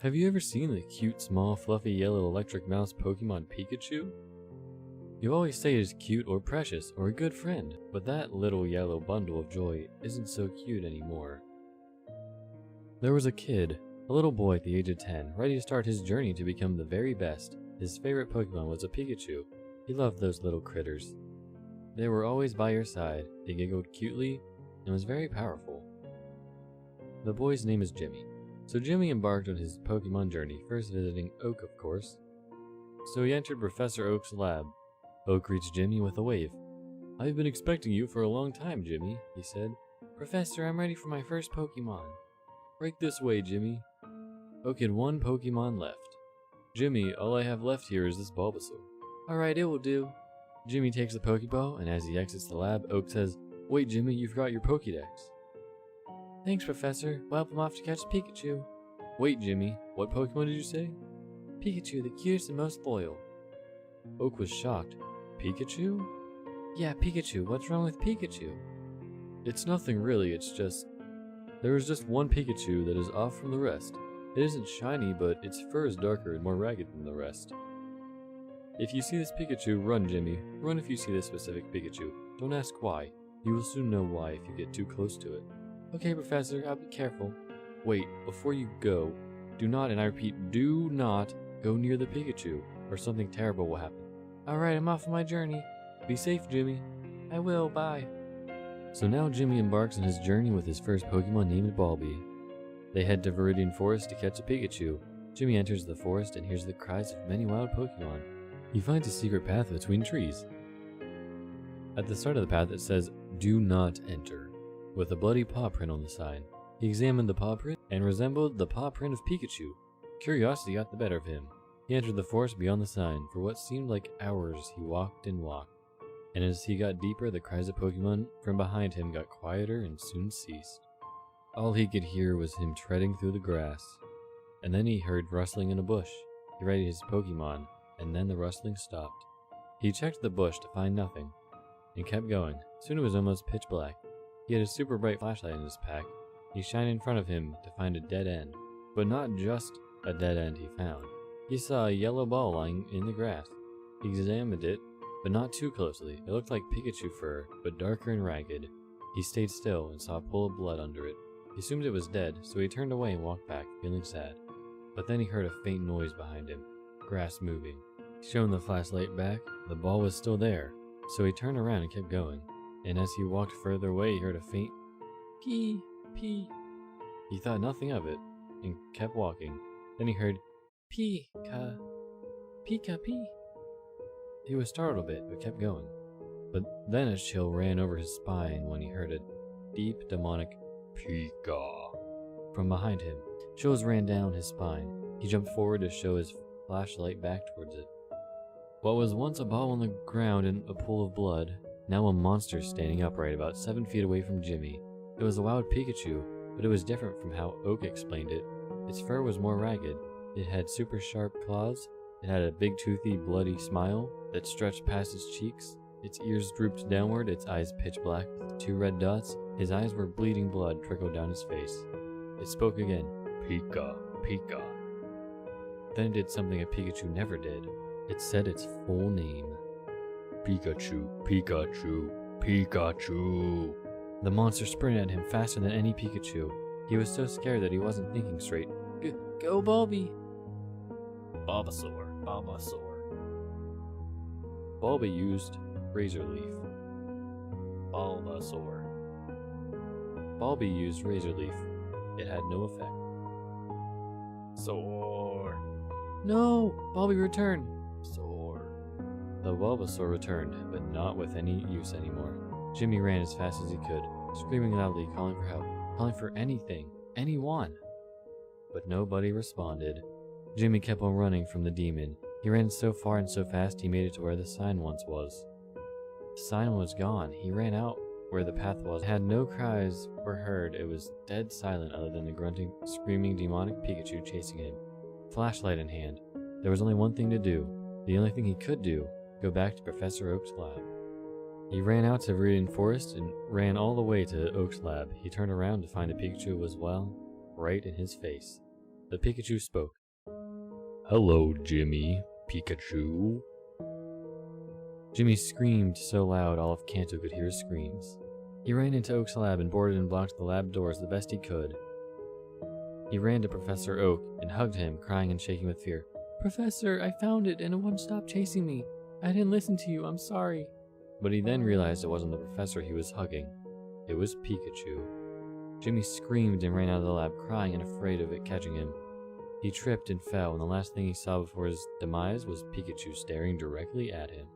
Have you ever seen the cute, small, fluffy, yellow electric mouse Pokemon Pikachu? You always say it is cute or precious or a good friend, but that little yellow bundle of joy isn't so cute anymore. There was a kid, a little boy at the age of 10, ready to start his journey to become the very best. His favorite Pokemon was a Pikachu. He loved those little critters. They were always by your side, they giggled cutely, and was very powerful. The boy's name is Jimmy. So Jimmy embarked on his Pokemon journey, first visiting Oak, of course. So he entered Professor Oak's lab. Oak reached Jimmy with a wave. "I've been expecting you for a long time, Jimmy," he said. "Professor, I'm ready for my first Pokemon." "Right this way, Jimmy." Oak had one Pokemon left. "Jimmy, all I have left here is this Bulbasaur." "Alright, it will do." Jimmy takes the Pokeball, and as he exits the lab, Oak says, "Wait, Jimmy, you forgot your Pokédex." "Thanks, Professor. Well, I'm off to catch Pikachu." "Wait, Jimmy, what Pokemon did you say?" "Pikachu, the cutest and most loyal." Oak was shocked. "Pikachu?" "Yeah, Pikachu. What's wrong with Pikachu?" "It's nothing really, it's just... there is just one Pikachu that is off from the rest. It isn't shiny, but its fur is darker and more ragged than the rest." "If you see this Pikachu, run, Jimmy. Run if you see this specific Pikachu. Don't ask why. You will soon know why if you get too close to it." "Okay, Professor, I'll be careful." "Wait, before you go, do not, and I repeat, do not go near the Pikachu, or something terrible will happen." "Alright, I'm off on my journey." "Be safe, Jimmy." "I will, bye." So now Jimmy embarks on his journey with his first Pokemon named Balby. They head to Viridian Forest to catch a Pikachu. Jimmy enters the forest and hears the cries of many wild Pokemon. He finds a secret path between trees. At the start of the path it says, "Do not enter," with a bloody paw print on the sign. He examined the paw print and resembled the paw print of Pikachu. Curiosity got the better of him. He entered the forest beyond the sign. For what seemed like hours he walked and walked. And as he got deeper, the cries of Pokemon from behind him got quieter and soon ceased. All he could hear was him treading through the grass. And then he heard rustling in a bush. He readied his Pokemon, and then the rustling stopped. He checked the bush to find nothing, and kept going. Soon it was almost pitch black. He had a super bright flashlight in his pack. He shined in front of him to find a dead end. But not just a dead end he found. He saw a yellow ball lying in the grass. He examined it, but not too closely. It looked like Pikachu fur, but darker and ragged. He stayed still and saw a pool of blood under it. He assumed it was dead, so he turned away and walked back, feeling sad. But then he heard a faint noise behind him. Grass moving. He shone the flashlight back. The ball was still there, so he turned around and kept going. And as he walked further away, he heard a faint pee, pee. He thought nothing of it, and kept walking. Then he heard Pika, Pika, pee. He was startled a bit, but kept going. But then a chill ran over his spine when he heard a deep, demonic Pika from behind him. Chills ran down his spine. He jumped forward to show his flashlight back towards it. What was once a ball on the ground and a pool of blood, now a monster standing upright about 7 feet away from Jimmy. It was a wild Pikachu, but it was different from how Oak explained it. Its fur was more ragged. It had super sharp claws. It had a big toothy, bloody smile that stretched past its cheeks. Its ears drooped downward, its eyes pitch black with 2 red dots. His eyes were bleeding blood trickled down his face. It spoke again, "Pika, Pika." Then it did something a Pikachu never did. It said its full name. "Pikachu, Pikachu, Pikachu." The monster sprinted at him faster than any Pikachu. He was so scared that he wasn't thinking straight. Go, Bulby! Bulbasaur, Bulbasaur. Bulby used Razor Leaf. Bulbasaur. Bulby used Razor Leaf. It had no effect. Soar. No! Bulby returned! Soar. The Bulbasaur returned, but not with any use anymore. Jimmy ran as fast as he could, screaming loudly, calling for help, calling for anything, anyone. But nobody responded. Jimmy kept on running from the demon. He ran so far and so fast he made it to where the sign once was. The sign was gone. He ran out where the path was. Had no cries were heard. It was dead silent other than the grunting, screaming demonic Pikachu chasing him. Flashlight in hand. There was only one thing to do. The only thing he could do. Go back to Professor Oak's lab. He ran out to Viridian Forest and ran all the way to Oak's lab. He turned around to find that Pikachu was, well, right in his face. The Pikachu spoke. "Hello, Jimmy, Pikachu." Jimmy screamed so loud all of Kanto could hear his screams. He ran into Oak's lab and boarded and blocked the lab doors the best he could. He ran to Professor Oak and hugged him, crying and shaking with fear. "Professor, I found it and it won't stop chasing me. I didn't listen to you, I'm sorry." But he then realized it wasn't the professor he was hugging. It was Pikachu. Jimmy screamed and ran out of the lab, crying and afraid of it catching him. He tripped and fell, and the last thing he saw before his demise was Pikachu staring directly at him.